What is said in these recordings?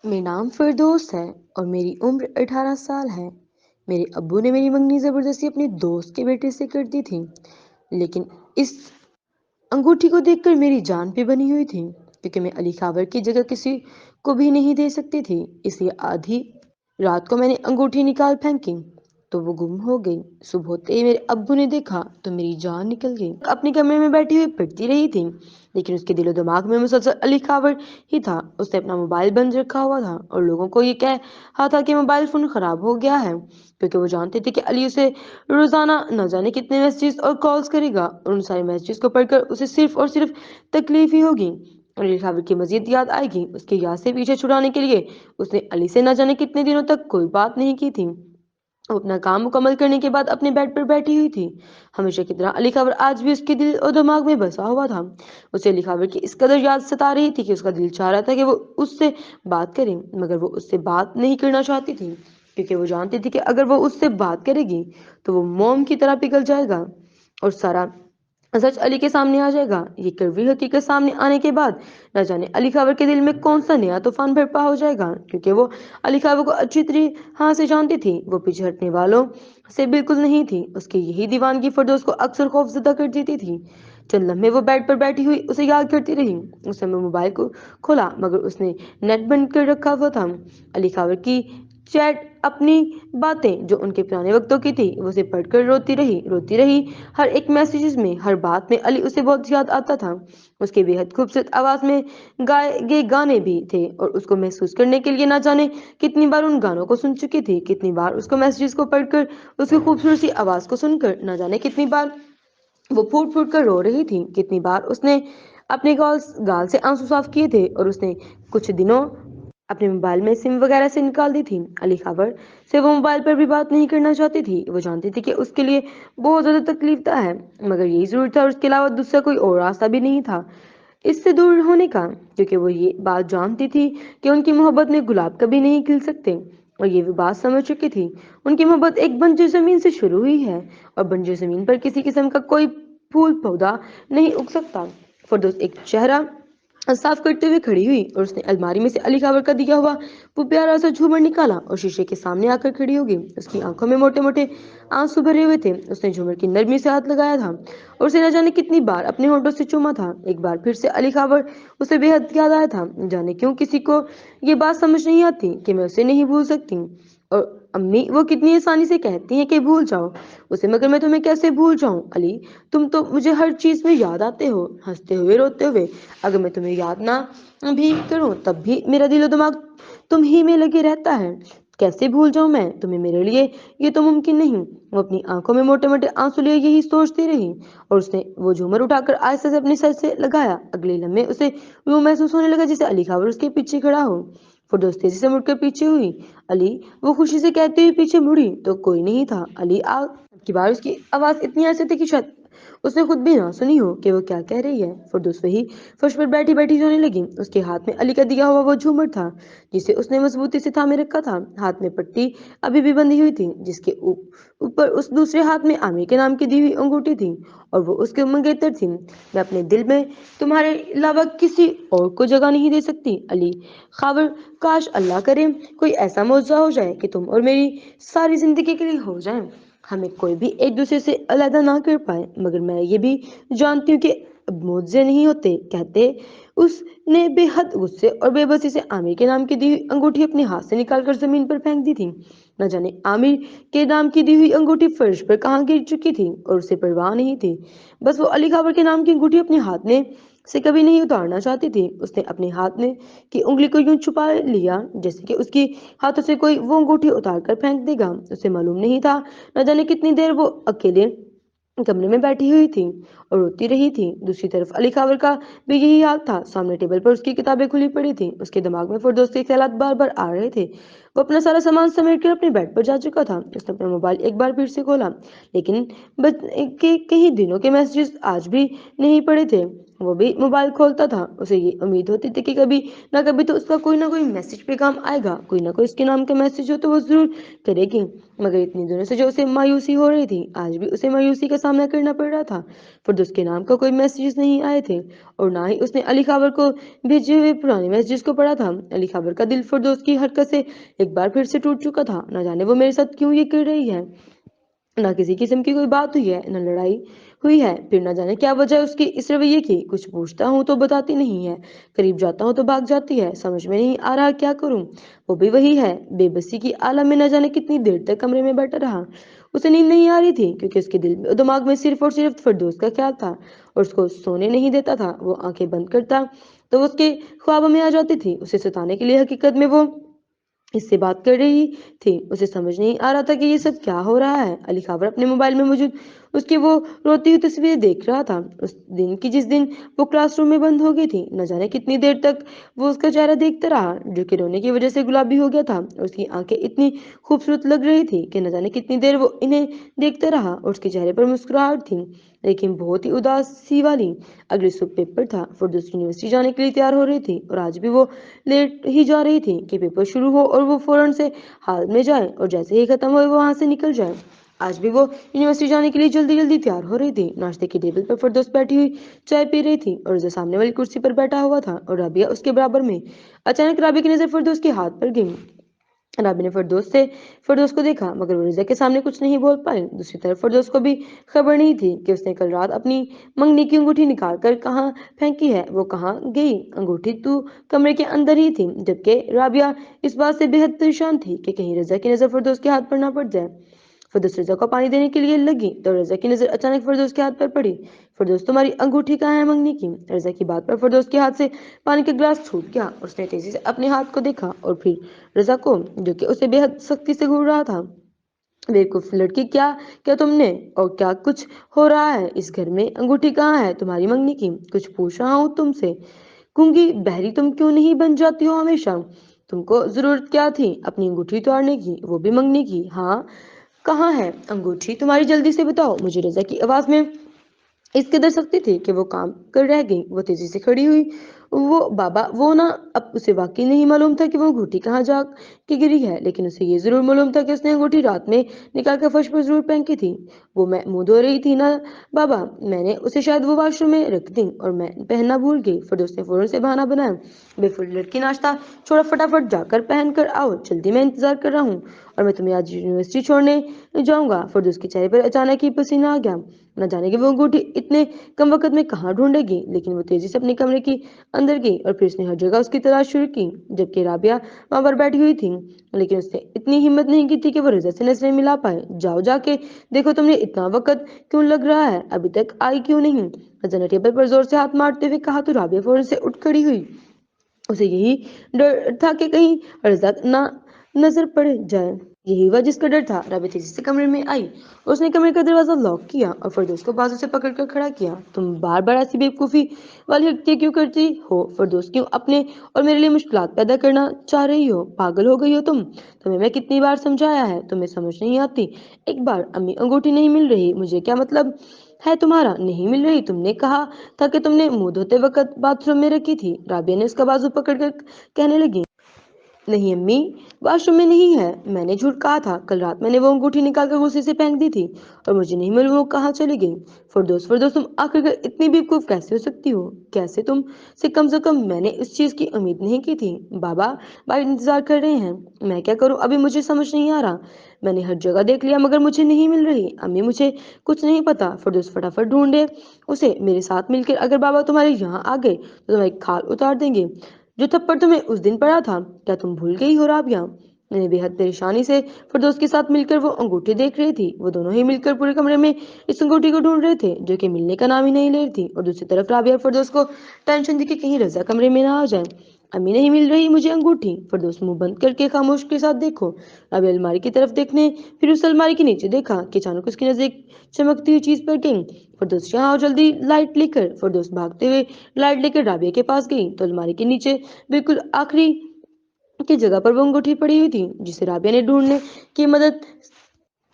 मेरा नाम फिरदौस है और मेरी उम्र 18 साल है। मेरे अब्बू ने मेरी मंगनी ज़बरदस्ती अपने दोस्त के बेटे से कर दी थी, लेकिन इस अंगूठी को देखकर मेरी जान पे बनी हुई थी, क्योंकि मैं अली खाबर की जगह किसी को भी नहीं दे सकती थी। इसलिए आधी रात को मैंने अंगूठी निकाल फेंकी तो वो गुम हो गई। सुबह होते ही मेरे अब्बू ने देखा तो मेरी जान निकल गई। अपने कमरे में बैठी हुई पिटती रही थी, लेकिन उसके दिलो दिमाग में मुसलसल अली खाबर ही था। उसने अपना मोबाइल बंद रखा हुआ था और लोगों को ये कह रहा था कि मोबाइल फोन खराब हो गया है, क्योंकि वो जानते थे कि अली उसे रोजाना न जाने कितने मैसेजेस और कॉल्स करेगा और उन सारे मैसेजेस को पढ़कर उसे सिर्फ और सिर्फ तकलीफ ही होगी। अली खाबर की मजीद याद आएगी। उसके याद से पीछे छुड़ाने के लिए उसने अली से न जाने कितने दिनों तक कोई बात नहीं की थी। वो अपना काम मुकम्मल करने के बाद अपने बेड पर बैठी हुई थी। हमेशा की तरह अली खबर आज भी उसके दिल और दिमाग में बसा हुआ था। उसे अली खबर की इस कदर याद सता रही थी कि उसका दिल चाह रहा था कि वो उससे बात करे, मगर वो उससे बात नहीं करना चाहती थी, क्योंकि वो जानती थी कि अगर वो उससे बात करेगी तो वो मोम की तरह पिघल जाएगा और सारा सच अली के सामने आ जाएगा। ये कड़वी हकीकत सामने आने के बाद न जाने अली खाबर के दिल में कौन सा नया तूफान बरपा हो जाएगा, क्योंकि वो अली खाबर को अच्छी तरह से जानती थी। वो पीछे हटने वालों से बिल्कुल नहीं थी। उसकी यही दीवानगी फिरदौस को अक्सर खौफजदा कर देती थी। चंद लम्हे वो बेड पर बैठी हुई उसे याद करती रही। उस समय मोबाइल को खोला, मगर उसने नेट बंद कर रखा हुआ था। अली खाबर की चैट, अपनी बातें जो उनके पुराने वक्तों की थी, वो उसे पढ़कर रोती रही। हर एक मैसेजेस में, हर बात में अली उसे बहुत याद आता था। उसके बेहद खूबसूरत आवाज में गाए गए गाने भी थे और उसको महसूस करने के लिए ना जाने कितनी बार उन गानों को सुन चुकी थी। कितनी बार उसको मैसेजेस को पढ़कर, उसकी खूबसूरत सी आवाज को सुनकर ना जाने कितनी बार वो फूट फूट कर रो रही थी। कितनी बार उसने अपने गाल से आंसू साफ किए थे और उसने कुछ दिनों अपने मोबाइल में सिम वगैरह से निकाल दी थी। अली खबर से वो मोबाइल पर भी बात नहीं करना चाहती थी। वो जानती थी कि उसके लिए बहुत ज्यादा तकलीफ है, मगर यही जरूर था और उसके अलावा दूसरा कोई और रास्ता भी नहीं था इससे दूर होने का, क्योंकि वो ये बात जानती थी कि उनकी मोहब्बत में गुलाब कभी नहीं खिल सकते। और ये भी बात समझ चुकी थी। उनकी मोहब्बत एक बंजर जमीन से शुरू हुई है और बंजर जमीन पर किसी किस्म का कोई फूल पौधा नहीं उग सकता। फिरदौस एक चेहरा साफ करते हुए खड़ी हुई और उसने अलमारी में से अली खाबर का दिया हुआ वो प्यारा सा झूमर निकाला और शीशे के सामने आकर खड़ी हो गई। उसकी आंखों में मोटे मोटे आंसू भरे हुए थे। उसने झूमर की नरमी से हाथ लगाया था और उसे न जाने कितनी बार अपने होंठों से चूमा था। एक बार फिर से अली खाबर उसे बेहद याद आया था। जाने क्यों किसी को ये बात समझ नहीं आती कि मैं उसे नहीं भूल सकती, और अम्मी वो कितनी आसानी से कहती हैं कि भूल जाओ उसे, मगर मैं तुम्हें कैसे भूल जाऊं अली? तुम तो मुझे हर चीज में याद आते हो, हंसते हुए रोते हुए। अगर मैं तुम्हें याद ना भी करूं तब भी मेरा दिलो दिमाग तुम ही में लगे रहता है। कैसे भूल जाऊं मैं तुम्हें? मेरे लिए ये तो मुमकिन नहीं। वो अपनी आंखों में मोटे मोटे आंसू लिए यही सोचती रही और उसने वो झूमर उठाकर आहिस्ता से अपने सर से लगाया। अगले लम्हे उसे यूं महसूस होने लगा जैसे अली खाबर उसके पीछे खड़ा हो। फिरदौस तेजी से मुड़कर पीछे हुई। अली, वो खुशी से कहते हुए पीछे मुड़ी तो कोई नहीं था। अली आ की बार उसकी आवाज इतनी ऐसे थी कि शायद उसने खुद भी ना सुनी हो कि वो क्या कह रही है। फिरदौस वही फर्श पर बैठी बैठी रोने लगी। उसके हाथ में अली का दिया हुआ वो झूमर था जिसे उसने मजबूती से थामे रखा था। हाथ में पट्टी अभी भी बंधी हुई थी, जिसके ऊपर उस दूसरे हाथ में आमिर के नाम की दी हुई अंगूठी थी और वो उसके मंगेतर थी। मैं अपने दिल में तुम्हारे अलावा किसी और को जगह नहीं दे सकती अली खाबर। काश अल्लाह करे कोई ऐसा मौजूदा हो जाए कि तुम और मेरी सारी जिंदगी के लिए हो जाए, हमें कोई भी एक दूसरे से अलग ना कर पाए। मगर मैं ये भी जानती हूँ कि मुझसे नहीं होते कहते। उसने बेहद गुस्से और बेबसी से आमिर के नाम की दी हुई अंगूठी अपने हाथ से निकालकर जमीन पर फेंक दी थी। न जाने आमिर के नाम की दी हुई अंगूठी फर्श पर कहाँ गिर चुकी थी और उसे परवाह नहीं थी। बस वो अली खाबर के नाम की अंगूठी अपने हाथ में से कभी नहीं उतारना चाहती थी। उसने अपने हाथ में की उंगली को यूं छुपा लिया जैसे कि उसकी हाथों से कोई वो अंगूठी उतार कर फेंक देगा। उसे मालूम नहीं था न जाने कितनी देर वो अकेले कमरे में बैठी हुई थी और रोती रही थी। दूसरी तरफ अली खाबर का भी यही हाल था। सामने टेबल पर उसकी किताबें खुली पड़ी थी। उसके दिमाग में फिरदौस के ख्यालात बार बार आ रहे थे। वो अपना सारा सामान समेट कर अपने बेड पर जा चुका था। उसने अपना मोबाइल एक बार फिर से खोला, लेकिन बच के कई दिनों के मैसेजेस आज भी नहीं पड़े थे। वो भी मोबाइल खोलता था। उसे ये उम्मीद होती थी कि कभी ना कभी तो उसका कोई ना कोई मैसेज पैगाम आएगा, कोई ना कोई उसके नाम का मैसेज हो तो वो जरूर करेगी। मगर इतनी दिनों से जो उसे मायूसी हो रही थी, आज भी उसे मायूसी का सामना करना पड़ रहा था। फिरदौस के नाम का कोई मैसेज नहीं आए थे और ना ही उसने अली खबर को भेजे हुए पुराने मैसेज को पढ़ा था। अली खबर का दिल फिरदौस की हरकत से एक बार फिर से टूट चुका था। न जाने वो मेरे साथ क्यों ये कर रही है। ना किसी किस्म की कोई बात हुई है, न लड़ाई हुई है, फिर ना जाने क्या वजह उसकी इस रवैये की। कुछ पूछता हूँ तो बताती नहीं है, करीब जाता हूँ तो भाग जाती है। समझ में नहीं आ रहा क्या करूँ। वो भी वही है, बेबसी की आलम में न जाने कितनी देर तक कमरे में बैठा रहा। उसे नींद नहीं आ रही थी क्योंकि उसके दिमाग में सिर्फ और सिर्फ फिरदौस का ख्याल था और उसको सोने नहीं देता था। वो आंखें बंद करता तो वो उसके ख्वाबों में आ जाती थी। उसे सताने के लिए हकीकत में वो इससे बात कर रही थी। उसे समझ नहीं आ रहा था कि ये सब क्या हो रहा है। अली खबर अपने मोबाइल में मौजूद उसकी वो रोती हुई तस्वीर देख रहा था, उस दिन की जिस दिन वो क्लासरूम में बंद हो गई थी। न जाने कितनी देर तक वो उसका चेहरा देखता रहा जो कि रोने की वजह से गुलाबी हो गया था। उसकी आंखें इतनी खूबसूरत लग रही थी कि न जाने कितनी देर वो इन्हें देखता रहा और उसके चेहरे पर मुस्कुराहट थी, लेकिन बहुत ही उदासी वाली। अगले सुबह पेपर था। फिरदौस यूनिवर्सिटी जाने के लिए तैयार हो रही थी और आज भी वो लेट ही जा रही थी कि पेपर शुरू हो और वो फौरन से हाल में जाए और जैसे ही खत्म हो वो वहां से निकल जाए। आज भी वो यूनिवर्सिटी जाने के लिए जल्दी जल्दी तैयार हो रही थी। नाश्ते की टेबल पर फिरदौस बैठी हुई चाय पी रही थी और जो सामने वाली कुर्सी पर बैठा हुआ था और राबिया उसके बराबर में। अचानक राबिया की नजर फिरदौस के हाथ पर गई। राबी ने फिरदौस को देखा मगर वो रिजा के सामने कुछ नहीं बोल पाई। दूसरी तरफ फिरदौस को भी खबर नहीं थी कि उसने कल रात अपनी मंगनी की अंगूठी निकाल कर कहाँ फेंकी है। वो कहाँ गई। अंगूठी तो कमरे के अंदर ही थी, जबकि राबिया इस बात से बेहद परेशान थी कि कहीं रजा की नजर फिरदौस के हाथ पर ना पड़ जाए। फिरदौस रजा को पानी देने के लिए लगी तो रजा की नजर अचानक फिरदौस के हाथ पर पड़ी। फिरदौस, तुम्हारी अंगूठी कहाँ है मंगनी की। रजा की बात पर फिरदौस के हाथ से पानी का गिलास छूट गया। उसने तेजी से अपने हाथ को देखा और फिर रजा को, जो कि उसे बेहद सख्ती से घूर रहा था। बेवकूफ लड़की, क्या क्या तुमने और क्या कुछ हो रहा है इस घर में। अंगूठी कहाँ है तुम्हारी मंगनी की। कुछ पूछ रहा हूँ तुमसे। गूंगी बहरी तुम क्यों नहीं बन जाती हो हमेशा। तुमको जरूरत क्या थी अपनी अंगूठी उतारने की, वो भी मंगनी की। हाँ, कहाँ है अंगूठी तुम्हारी, जल्दी से बताओ मुझे। रजा की आवाज में इस कदर सख्ती थी कि वो काम कर रह गई। वो तेजी से खड़ी हुई। वो बाबा, वो ना, अब उसे वाकई नहीं मालूम था कि वो अंगूठी कहाँ जा के गिरी है, लेकिन उसे ये जरूर मालूम था कि उसने अंगूठी रात में निकाल कर फर्श पर जरूर फेंकी थी। वो मैं मुंह धो रही थी ना बाबा, मैंने उसे शायद वो वॉशरूम में रख दी और मैं पहनना भूल गई। फिर उसने फौरन से बहाना बनाया। बेफिक्र लड़की, नाश्ता छोड़ो, फटाफट जाकर पहन कर आओ, जल्दी, मैं इंतजार कर रहा हूँ और मैं तुम्हें आज यूनिवर्सिटी छोड़ने जाऊंगा। फिर उसके चेहरे पर अचानक ही पसीना आ गया। न जाने कि वो अंगूठी इतने कम वक्त में कहाँ ढूंढेगी, लेकिन वो तेजी से अपने कमरे के अंदर गई और फिर उसने हर जगह उसकी तलाश शुरू की, जबकि राबिया वहां पर बैठी हुई थी। लेकिन उसने इतनी हिम्मत नहीं की थी कि वो रजा से नजरें मिला पाए। जाओ, जाके देखो, तुमने इतना वक्त क्यों लग रहा है, अभी तक आई क्यों नहीं। रजा ने टेबल पर जोर से हाथ मारते हुए कहा तो राबिया फौरन से उठ खड़ी हुई। उसे यही डर था कि कहीं रजा ना नजर पड़ जाए। यही हुआ जिसका डर था। राबिया तेजी से कमरे में आई। उसने कमरे का दरवाजा लॉक किया और फिरदौस को बाजू से पकड़कर खड़ा किया। तुम बार बार ऐसी बेवकूफी वाली हरकतें क्यों करती हो फिरदौस, क्यों अपने और मेरे लिए मुश्किलात पैदा करना चाह रही हो। पागल हो गई हो तुम। तुम्हें मैं कितनी बार समझाया है, तुम्हें समझ नहीं आती। एक बार अम्मी, अंगूठी नहीं मिल रही, मुझे क्या मतलब है तुम्हारा। नहीं मिल रही, तुमने कहा था कि तुमने मुंह धोते वक्त बाथरूम में रखी थी। राबिया ने उसका बाजू पकड़कर कहने लगी। नहीं अम्मी, वॉशरूम में नहीं है, मैंने झूठ कहा था। कल रात मैंने वो अंगूठी निकाल कर गुस्से से फेंक दी थी और मुझे नहीं मालूम वो कहाँ चली गई। फिरदौस, तुम आखिर इतनी बेवकूफ कैसे हो सकती हो। कैसे, तुम से कम मैंने इस चीज की उम्मीद नहीं की थी। बाबा, भाई इंतजार कर रहे हैं, मैं क्या करूं, अभी मुझे समझ नहीं आ रहा। मैंने हर जगह देख लिया मगर मुझे नहीं मिल रही। अम्मी, मुझे कुछ नहीं पता। फिरदौस, फटाफट ढूंढे उसे, मेरे साथ मिलकर। अगर बाबा तुम्हारे यहाँ आ गए तो तुम्हारी खाल उतार देंगे। जो थप्पड़ तुम्हें उस दिन पड़ा था, क्या तुम भूल गई हो राबिया। मैंने बेहद परेशानी से फिरदौस के साथ मिलकर वो अंगूठी देख रही थी। वो दोनों ही मिलकर पूरे कमरे में इस अंगूठी को ढूंढ रहे थे जो कि मिलने का नाम ही नहीं ले रही थी। और दूसरी तरफ राबिया और फिरदौस को टेंशन थी कि कहीं रजा कमरे में ना आ जाए। अम्मी, नहीं मिल रही मुझे अंगूठी। फिरदौस, मुंह बंद करके खामोश के साथ देखो। राबिया अलमारी की तरफ देखने, फिर उस अलमारी के नीचे देखा कि अचानक उसकी नजर एक चमकती हुई चीज पर गई। फिरदौस, यहाँ आओ जल्दी, लाइट लेकर। फिरदौस भागते हुए लाइट लेकर राबिया के पास गई तो अलमारी के नीचे बिल्कुल आखिरी की जगह पर वो अंगूठी पड़ी हुई थी जिसे राबिया ने ढूंढने की मदद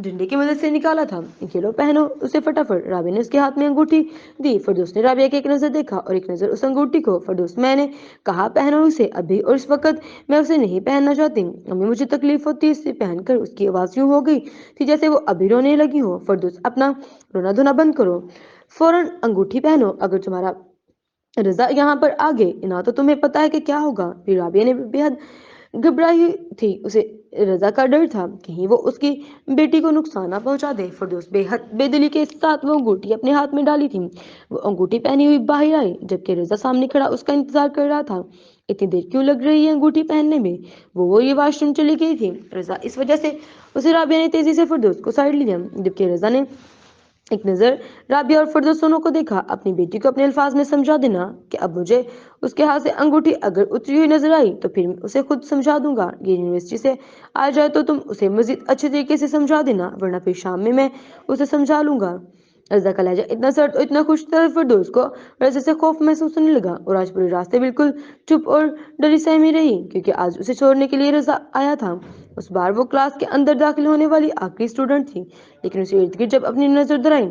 डंडे की मदद से निकाला था। ये लो पहनो उसे फटाफट। राबिया ने उसके हाथ में अंगूठी दी। फिरदौस ने राबिया की एक नजर देखा और एक नजर उस अंगूठी को। फिरदौस, मैंने कहा पहनो उसे अभी, और इस वक्त मैं उसे नहीं पहनना चाहती। अम्मी, मुझे तकलीफ होती है इसे पहनकर। उसकी आवाज यूं हो गई थी जैसे वो अभी रोने लगी हो। फिरदौस, अपना रोना धोना बंद करो, फौरन अंगूठी पहनो। अगर तुम्हारा रजा यहाँ पर आ गए ना तो तुम्हें पता है कि क्या होगा। फिर राबिया ने बेहद घबराई हुई थी। उसे रजा का डर था कहीं वो उसकी बेटी को नुकसान ना पहुंचा दे। फिरदौस बेहद बेदिली के साथ वो अंगूठी अपने हाथ में डाली थी। वो अंगूठी पहनी हुई बाहर आई जबकि रजा सामने खड़ा उसका इंतजार कर रहा था। इतनी देर क्यों लग रही है अंगूठी पहनने में? वो ये वॉशरूम चली गई थी। रजा इस वजह से उसे राबिया ने तेजी से फिरदौस को साइड लिया जबकि रजा ने एक नजर राबिया और फिरदौस दोनों को देखा। अपनी बेटी को अपने अल्फाज में समझा देना कि अब मुझे उसके हाथ से अंगूठी अगर उतरी हुई नजर आई तो फिर मैं उसे खुद समझा दूंगा। ये यूनिवर्सिटी से आ जाए तो तुम उसे मजीद अच्छे तरीके से समझा देना, वरना फिर शाम में मैं उसे समझा लूंगा। रजा का लहजा इतना सर्द और इतना खुश था फिरदौस को रजा से खौफ महसूस होने लगा और आज पूरे रास्ते बिल्कुल चुप और डरी सहमी रही, क्योंकि आज उसे छोड़ने के लिए रजा आया था। उस बार वो क्लास के अंदर दाखिल होने वाली आखिरी स्टूडेंट थी, लेकिन उसे इर्द गिर्द जब अपनी नजर दराई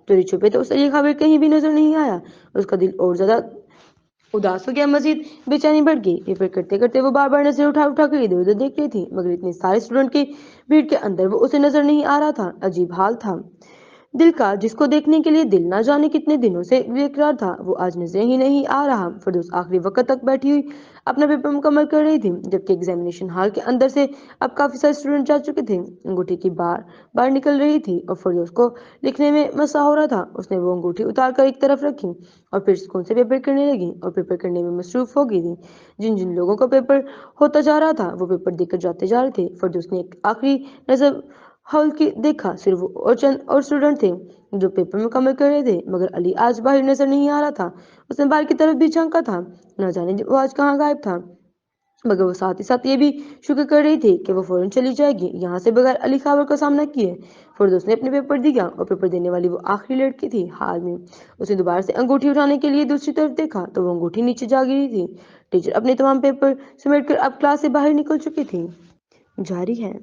चोरी छुपे तो उसे ये खबर कहीं भी नजर नहीं आया। उसका दिल और ज्यादा उदास हो गया, मजीद बेचैनी बढ़ गई। पेपर करते करते वो बार बार नजर उठा उठा कर इधर उधर देख रही थी, मगर इतने सारे स्टूडेंट की भीड़ के अंदर वो उसे नजर नहीं आ रहा था। अजीब हाल था दिल का, जिसको देखने के लिए दिल ना जाने कितने दिनों से बेकरार था, वो आज नजर ही नहीं आ रहा। फिरदौस आखिरी वक्त तक बैठी हुई अपना पेपर मुकम्मल कर रही थी जबकि एग्जामिनेशन हॉल के अंदर से अब काफी सारे स्टूडेंट जा चुके थे। अंगूठी की बार बार निकल रही थी और फिरदौस को लिखने में मसा हो रहा था। उसने वो अंगूठी उतार कर एक तरफ रखी और फिर सुकून से पेपर करने लगी और पेपर करने में मसरूफ हो गई थी। जिन जिन लोगों का पेपर होता जा रहा था वो पेपर देकर जाते जा रहे थे। फिरदौस ने एक आखिरी नजर हॉल की देखा, सिर्फ वो और चंद और स्टूडेंट थे जो पेपर मुकम्मल कर रहे थे, मगर अली आज बाहर नजर नहीं आ रहा था। उसने बाहर की तरफ भी झांका था, न जाने वो आज कहाँ गायब था। मगर वो साथ ही साथ ये भी शुक्र कर रही थी कि वो फौरन चली जाएगी यहाँ से बगैर अली खबर का सामना किए। फिरदौस ने अपने पेपर दिया और पेपर देने वाली वो आखिरी लड़की थी हाल में। उसने दोबारा से अंगूठी उठाने के लिए दूसरी तरफ देखा तो वो अंगूठी नीचे जा गिरी थी। टीचर अपने तमाम पेपर समेट कर अब क्लास से बाहर निकल चुकी थी। जारी है।